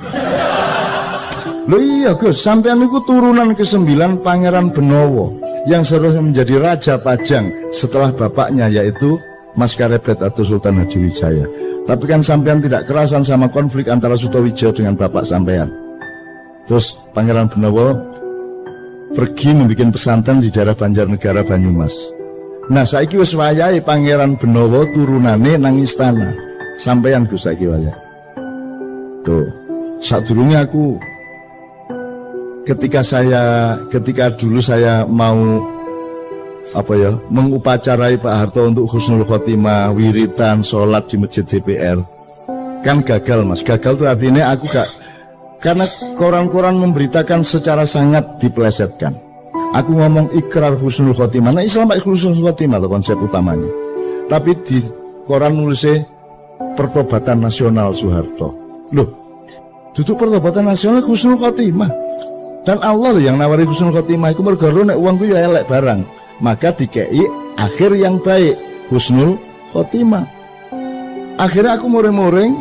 Speaker 1: Loh iya Gus, sampean niku turunan ke-9 Pangeran Benowo yang seharusnya menjadi Raja Pajang setelah bapaknya yaitu Mas Karebet atau Sultan Hadiwijaya. Tapi kan sampean tidak kerasan sama konflik antara Sutowijo dengan bapak sampean. Terus Pangeran Benowo pergi membuat pesantren di daerah Banjarnegara Banyumas. Nah saiki wis wayahe Pangeran Benowo turunane nang istana. Sampean Gus saiki wayahe. Tuh, sadurunge aku ketika dulu saya mau mengupacarai Pak Harto untuk husnul khotimah, wiritan, sholat di masjid DPR, kan gagal Mas. Gagal tuh artinya aku gak, karena koran-koran memberitakan secara sangat dipelesetkan. Aku ngomong ikrar husnul khotimah. Nah Islam pakai husnul khotimah loh konsep utamanya. Tapi di koran nulisnya pertobatan nasional Soeharto. Loh, duduk pertobatan nasional husnul khotimah. Dan Allah loh yang nawari husnul khotimah. Iku mergo nek uangku ya elek barang. Maka dikei akhir yang baik, husnul khotimah. Akhirnya aku muring-muring,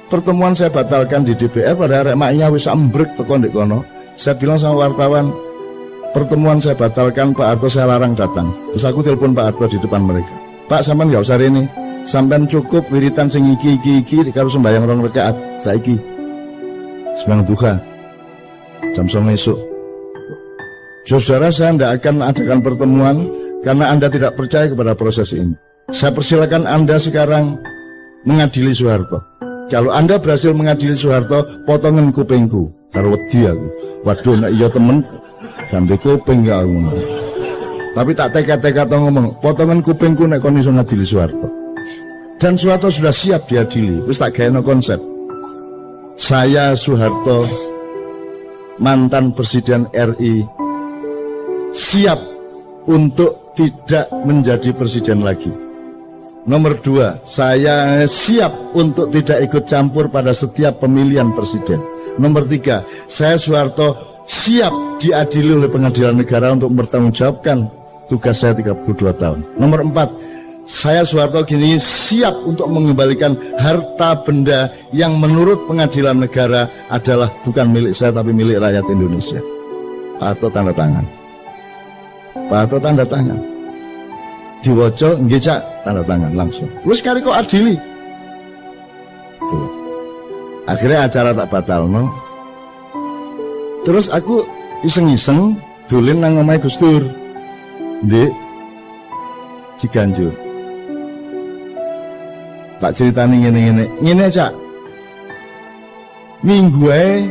Speaker 1: pertemuan saya batalkan di DPR pada arek maknya wis ambrek teko ndek kono. Saya bilang sama wartawan, pertemuan saya batalkan, Pak Harto saya larang datang. Terus aku telepon Pak Harto di depan mereka. Pak sampean gak usah rene. Sampean cukup wiritan sing iki karo sembahyang 2 rakaat saiki. Sembahyang duha jam 9 esok. Saudara, saya tidak akan adakan pertemuan karena Anda tidak percaya kepada proses ini. Saya persilakan Anda sekarang mengadili Soeharto. Kalau Anda berhasil mengadili Soeharto, potongan kupingku karo wedi aku. Waduh nek iya temen ganti kuping gak aku. Tapi tak teka-teka ngomong, potongan kupingku nek kon iso ngadili Soeharto. Dan Soeharto sudah siap diadili. Wis tak gawe konsep. Saya Soeharto, mantan Presiden RI, siap untuk tidak menjadi presiden lagi. Nomor 2, saya siap untuk tidak ikut campur pada setiap pemilihan presiden. Nomor 3, saya Soeharto siap diadili oleh pengadilan negara untuk mempertanggungjawabkan tugas saya 32 tahun. Nomor 4, saya Soeharto gini siap untuk mengembalikan harta benda yang menurut pengadilan negara adalah bukan milik saya tapi milik rakyat Indonesia. Pak Harto tanda tangan. Pak Harto tanda tangan. Diwoco nggih Cak, tanda tangan langsung. Wis kari kok adili. Tuh. Akhirnya acara tak batal no. Terus aku iseng-iseng dolen nang omahe Gus Dur. Ndek Ciganjur. Tak ceritani ngene Cak. Minggu ae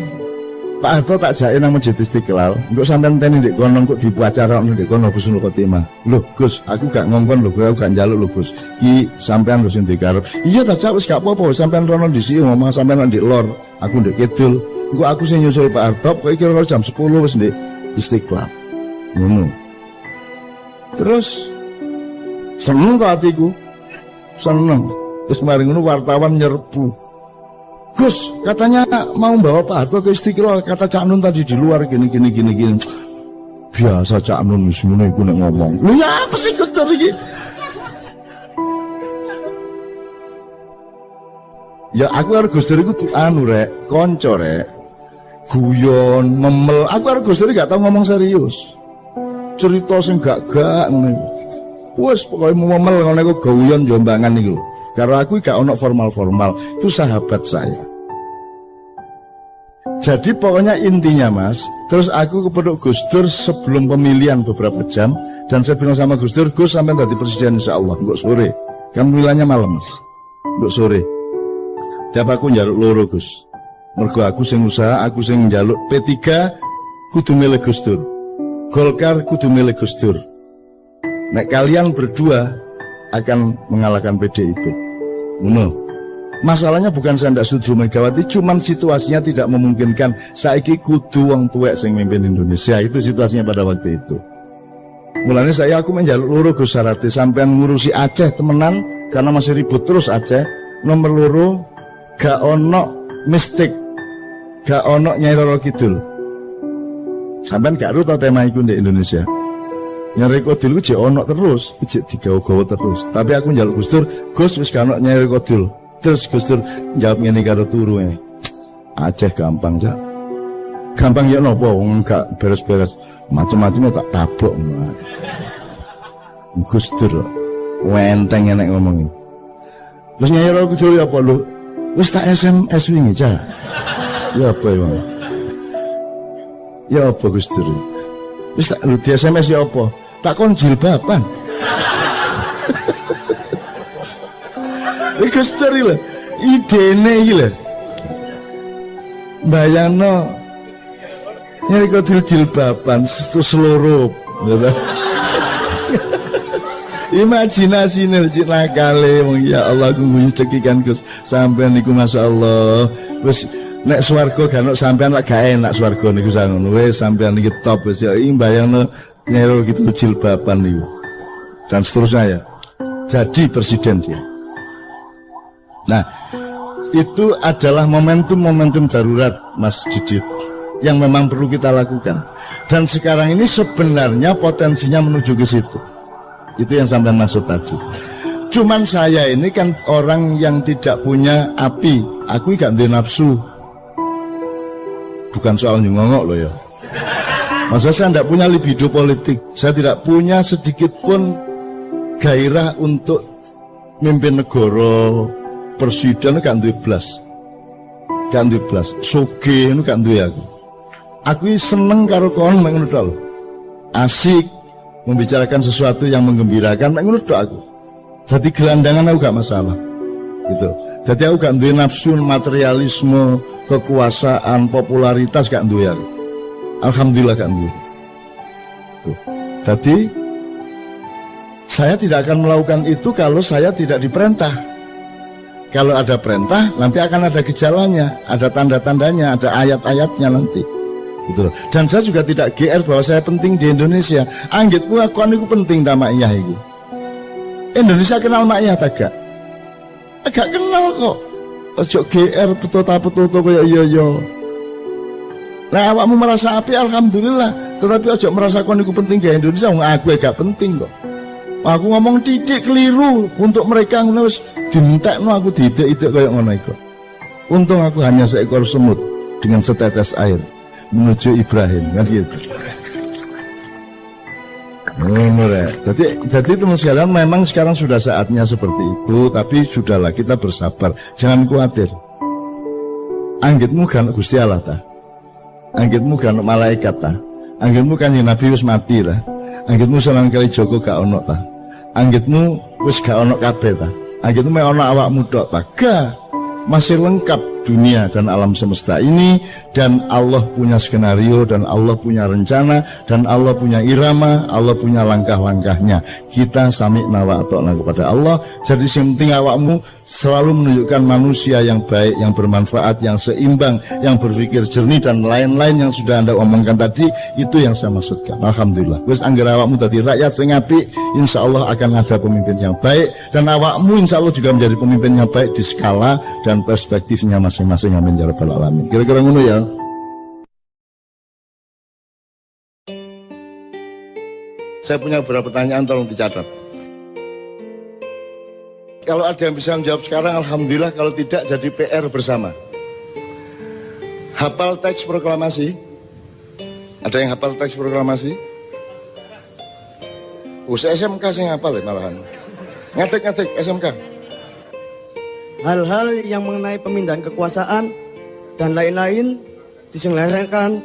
Speaker 1: Pak Harto tak jake nang Masjid Istiqlal. Engko sampean teni ndek kono kok diacara ndek kono husnul khotimah. Loh Gus, aku gak ngongkon lho, aku gak njaluk lho Gus. Iki sampean wis dikarep. Iya ta Cak, wis gak apa-apa, sampean rono dhisiki ngomong sampean ndek lor, aku ndek kidul. Engko aku sing nyusul Pak Harto kok iki jam 10 wis ndek Istiqlal. Ngono. Terus seneng to atiku. Seneng. Terus mari ngono wartawan nyerbu. Gus, katanya mau bawa Pak Harto ke Istiqlal, kata Cak Nun tadi di luar gini. Biasa Cak Nun wis ngono iku nek ngomong. Lho ya apa sih Gus iki? Ya aku karo Gus Dur iku rek, kanca rek. Guyon, memel. Aku karo Gus Dur gak tau ngomong serius. Cerita sing gak ngono. Wes pokoke memel ngono iku guyon jombangan iku. Karena aku gak ono formal-formal, itu sahabat saya. Jadi pokoknya intinya Mas, terus aku kepeduk Gus Dur sebelum pemilihan beberapa jam, dan saya bilang sama Gus Dur, Gus sampai tadi presiden insya Allah, enggak sore.
Speaker 2: Kan wilayahnya malam Mas, untuk sore. Tiap aku njaluk loro Gus. Mergo aku sing usaha, aku sing njaluk P3 kudu milih Gus Dur. Golkar kudu milih Gus Dur. Nek kalian berdua akan mengalahkan PDIP. Ngono. Masalahnya bukan saya tidak setuju Megawati, cuman situasinya tidak memungkinkan. Saiki kudu wong tuwek sing mimpin Indonesia, itu situasinya pada waktu itu. Mulanya aku menjaluk loro Gus Sarati sampean ngurusi Aceh temenan karena masih ribut terus Aceh. Nomor loro gak ono mistik, gak ono Nyai Roro Kidul. Sampean gak ruta tema iku di Indonesia. Nyai Roro Kidul ku ono terus, jek digawa-gawa terus. Tapi aku njaluk Gus Dur, Gus wis gak ono Nyai Roro Kidul. Terus Gus Dur jawab ngene karo turu Aceh gampang Cak. Gampang ya napa wong gak beres-beres. Macam-macam tak tabok. Gus Dur wenteng enek ngomongin. Terus Nyai Roro Kidul apa lho? Wis tak SMS wingi Cak. Ya apa ya? Ya apa Gus Dur? Wis tak di SMS ya apa? Tak kon jilbaban. Gus Dur iki lho, idene iki lho. Bayangno Nyai Kidul jilbaban seluruh. Imajinasi cek nakale wong ya Allah aku guyu cekikan Gus sampean niku masyaallah. Wis nek swarga gak ono sampean lak gak enak swarga niku sangono. Wis sampean iki top wis ya bayangno Nyai Roro Kidul jilbaban niku. Dan seterusnya ya. Jadi presiden dia. Nah, itu adalah momentum-momentum darurat Mas Didit yang memang perlu kita lakukan. Dan sekarang ini sebenarnya potensinya menuju ke situ. Itu yang sampai maksud tadi. Cuman saya ini kan orang yang tidak punya api. Aku gak ada nafsu. Bukan soal nyongok loh ya. Maksudnya saya tidak punya libido politik. Saya tidak punya sedikit pun gairah untuk mimpin negara. Presiden kan duwe blas. Kan duwe blas. Soge itu kan duwe aku. Aku seneng karo kon ngono tok. Asik membicarakan sesuatu yang menggembirakan ngono tok aku. Jadi gelandangan aku gak masalah. Gitu. Jadi aku gak duwe nafsu materialisme, kekuasaan, popularitas gak duwe aku. Alhamdulillah gak duwe. Tuh. Jadi saya tidak akan melakukan itu kalau saya tidak diperintah. Kalau ada perintah, nanti akan ada gejalanya, ada tanda-tandanya, ada ayat-ayatnya nanti. Gitu loh. Dan saya juga tidak GR bahwa saya penting di Indonesia. Anggitmu aku itu penting tak mak iyah itu. Indonesia kenal mak iyah tak gak? Agak kenal kok. Ojo GR petota-petota kaya yo. Nah awakmu merasa api alhamdulillah. Tetapi ojo merasa kon iku penting di Indonesia, aku gak penting kok. Aku ngomong titik keliru untuk mereka ngono wis dientekno aku didik-idik kaya ngono iku. Untung aku hanya seekor semut dengan setetes air menuju Ibrahim kan gitu. Jadi teman sekalian memang sekarang sudah saatnya seperti itu, tapi sudahlah kita bersabar, jangan khawatir. Anggitmu kan Gusti Allah ta. Anggitmu kan malaikat ta. Anggitmu kan Nabi wis mati lah. Anggitmu Sunan Kalijaga gak ono ta. Anggitmu wis gak ono kabeh ta. Anggitmu mek ono awakmu tok ta. Gak. Masih lengkap dunia dan alam semesta ini, dan Allah punya skenario, dan Allah punya rencana, dan Allah punya irama, Allah punya langkah-langkahnya. Kita sami'na wa ata'na kepada Allah. Jadi yang penting awakmu selalu menunjukkan manusia yang baik, yang bermanfaat, yang seimbang, yang berpikir jernih, dan lain-lain yang sudah Anda omongkan tadi. Itu yang saya maksudkan. Alhamdulillah. Wis anggere awakmu tadi rakyat sing apik, insya Allah akan ada pemimpin yang baik, dan awakmu insya Allah juga menjadi pemimpin yang baik di skala dan perspektifnya masing-masing. Amin ya rabbal alamin. Kira-kira ngono ya. Saya punya beberapa pertanyaan, tolong dicatat. Kalau ada yang bisa menjawab sekarang alhamdulillah, kalau tidak jadi PR bersama. Hafal teks proklamasi? Ada yang hafal teks proklamasi? SMK sing hafal ya malahan. Ngatik-ngatik SMK.
Speaker 3: Hal-hal yang mengenai pemindahan kekuasaan dan lain-lain diselenggarakan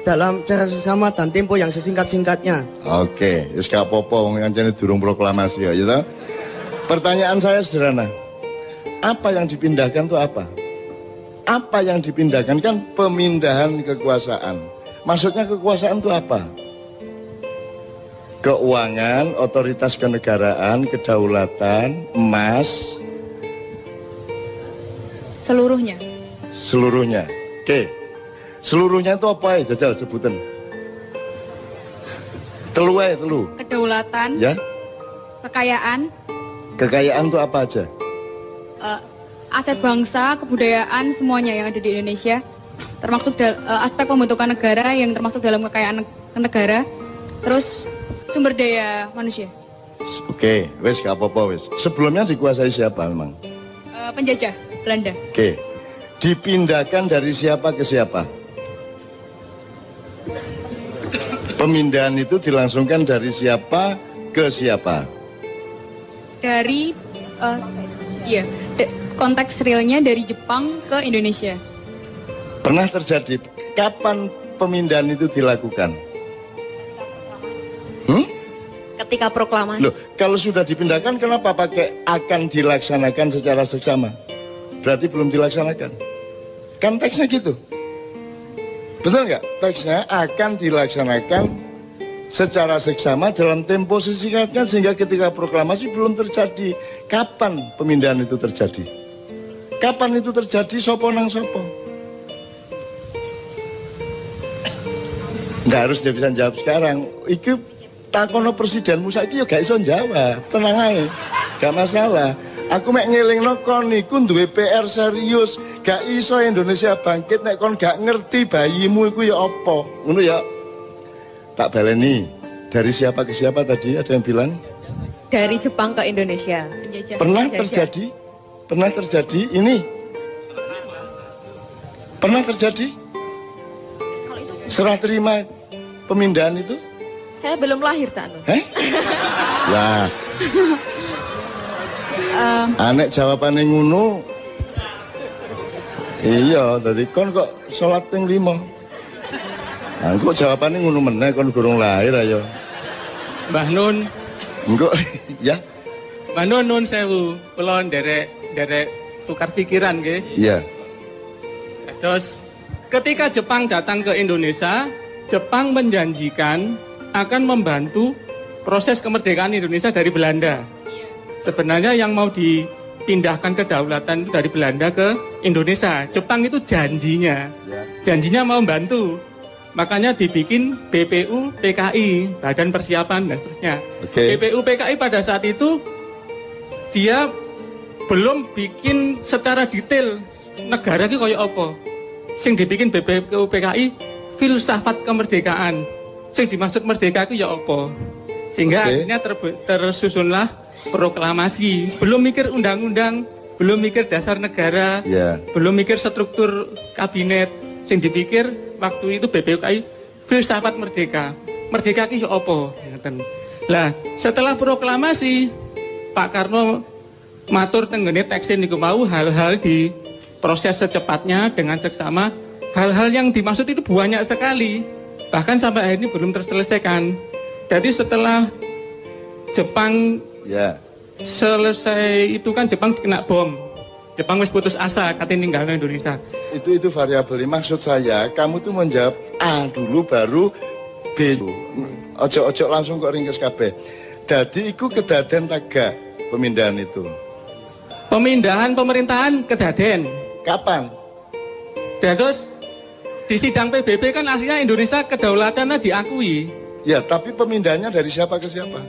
Speaker 3: dalam cara sesama dan tempo yang sesingkat-singkatnya.
Speaker 2: Oke, wis gak apa-apa wong kancane durung proklamasi ya, gitu.
Speaker 1: Pertanyaan saya sederhana. Apa yang dipindahkan itu apa? Apa yang dipindahkan kan pemindahan kekuasaan. Maksudnya kekuasaan itu apa? Keuangan, otoritas kenegaraan, kedaulatan, emas,
Speaker 4: Seluruhnya.
Speaker 1: seluruhnya. Oke. Seluruhnya itu apa ya? Jajal sebutan. Telu ae, telu.
Speaker 4: Kedaulatan,
Speaker 1: Ya.
Speaker 4: kekayaan,
Speaker 1: Kekayaan itu apa aja?
Speaker 4: aset bangsa, kebudayaan, semuanya yang ada di Indonesia. Termasuk aspek pembentukan negara yang termasuk dalam kekayaan negara. Terus sumber daya manusia.
Speaker 1: Oke, wes gak apa-apa wes. Sebelumnya dikuasai siapa memang?
Speaker 4: Penjajah Belanda.
Speaker 1: Oke. Dipindahkan dari siapa ke siapa? Pemindahan itu dilangsungkan dari siapa ke siapa?
Speaker 4: Dari konteks realnya dari Jepang ke Indonesia.
Speaker 1: Pernah terjadi? Kapan pemindahan itu dilakukan?
Speaker 4: Ketika proklamasi.
Speaker 1: Loh, kalau sudah dipindahkan kenapa pakai akan dilaksanakan secara seksama? Berarti belum dilaksanakan. Kan teksnya gitu. Betul nggak? Teksnya akan dilaksanakan secara seksama dalam tempo sesingkatnya sehingga ketika proklamasi belum terjadi. Kapan pemindahan itu terjadi? Kapan itu terjadi? Sopo nang sopo? Nggak harus dia bisa jawab sekarang. Iki takono presidenmu saiki ya gak iso jawab. Tenang aja, gak masalah. Aku mek ngelingno kon niku duwe PR serius. Gak iso Indonesia bangkit nek kon gak ngerti bayimu iku ya apa. Ngono ya. Tak baleni. Dari siapa ke siapa tadi ada yang bilang?
Speaker 4: Dari Jepang ke Indonesia.
Speaker 1: Pernah terjadi? Pernah terjadi ini? Pernah terjadi? Serah terima pemindahan itu?
Speaker 4: Saya belum lahir, Tak Anu.
Speaker 1: Lah. Anek jawabannya ngono. Iya, tadi kon kok sholat ping 5. Kok jawabannya ngono meneh kon gurung lahir ayo.
Speaker 5: Mbah Nun,
Speaker 1: Engko ya.
Speaker 5: Mbah Nun nun sewu, kula nderek tukar pikiran nggih.
Speaker 1: Iya.
Speaker 5: Terus ketika Jepang datang ke Indonesia, Jepang menjanjikan akan membantu proses kemerdekaan Indonesia dari Belanda. Sebenarnya yang mau dipindahkan kedaulatan itu dari Belanda ke Indonesia. Jepang itu janjinya mau membantu. Makanya dibikin BPU PKI, Badan Persiapan dan seterusnya.
Speaker 1: Oke.
Speaker 5: BPU PKI pada saat itu dia belum bikin secara detail negara itu kayak apa. Sing dibikin BPU PKI filsafat kemerdekaan. Sing dimaksud merdeka itu ya apa. Sehingga akhirnya tersusunlah proklamasi. Belum mikir undang-undang, belum mikir dasar negara, belum mikir struktur kabinet. Sing dipikir waktu itu BPUKI filsafat merdeka. Merdeka itu apa? Lah, setelah proklamasi Pak Karno matur tenggene teksin niku mau hal-hal di proses secepatnya dengan seksama. Hal-hal yang dimaksud itu banyak sekali. Bahkan sampai hari ini belum terselesaikan. Jadi setelah Jepang selesai itu kan Jepang kena bom. Jepang wis putus asa katanya ninggalin Indonesia.
Speaker 1: Itu variabel. Maksud saya, kamu tuh menjawab A dulu baru B. Ojo-ojo langsung kok ringkes kabeh. Jadi iku kedaden taga pemindahan itu.
Speaker 5: Pemindahan pemerintahan kedaden.
Speaker 1: Kapan?
Speaker 5: Terus di sidang PBB kan aslinya Indonesia kedaulatannya diakui.
Speaker 1: Ya, tapi pemindahannya dari siapa ke siapa?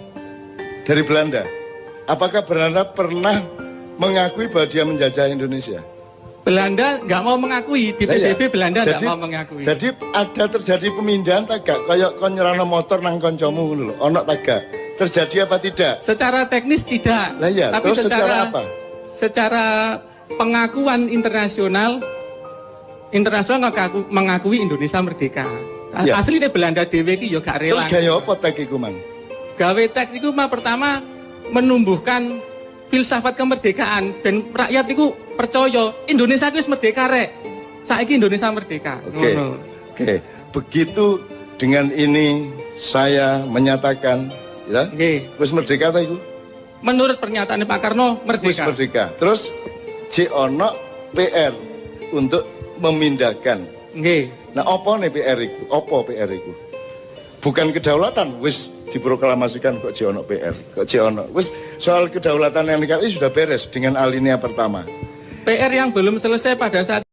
Speaker 1: Dari Belanda. Apakah Belanda pernah mengakui bahwa dia menjajah Indonesia?
Speaker 5: Belanda nggak mau mengakui, di PBB Belanda nggak mau mengakui.
Speaker 1: Jadi ada terjadi pemindahan tagak, kayak kon nyerano motor nang koncomu lho, ono tagak. Terjadi apa tidak?
Speaker 5: Secara teknis tidak.
Speaker 1: Lah ya,
Speaker 5: tapi
Speaker 1: terus secara apa?
Speaker 5: Secara pengakuan internasional mengakui Indonesia merdeka.
Speaker 1: Ya.
Speaker 5: Asli deh Belanda dhewe iki ya gak rela.
Speaker 1: Terus gaya apa tek iku, Man?
Speaker 5: Gawe tek iku pertama menumbuhkan filsafat kemerdekaan dan rakyat itu percaya Indonesia itu merdeka rek. Saiki Indonesia merdeka.
Speaker 1: Oke. Begitu dengan ini saya menyatakan ya. Wis merdeka ta iku?
Speaker 5: menurut pernyataan Pak Karno
Speaker 1: Wis
Speaker 5: merdeka.
Speaker 1: merdeka. Terus J ono PR untuk memindahkan.
Speaker 5: Nggih.
Speaker 1: Nah, apa nih PR itu? Apa PR itu? Bukan kedaulatan, wis diproklamasikan kok J ono PR, kok J ono. Wis soal kedaulatan NKRI sudah beres dengan alinea pertama.
Speaker 5: PR yang belum selesai pada saat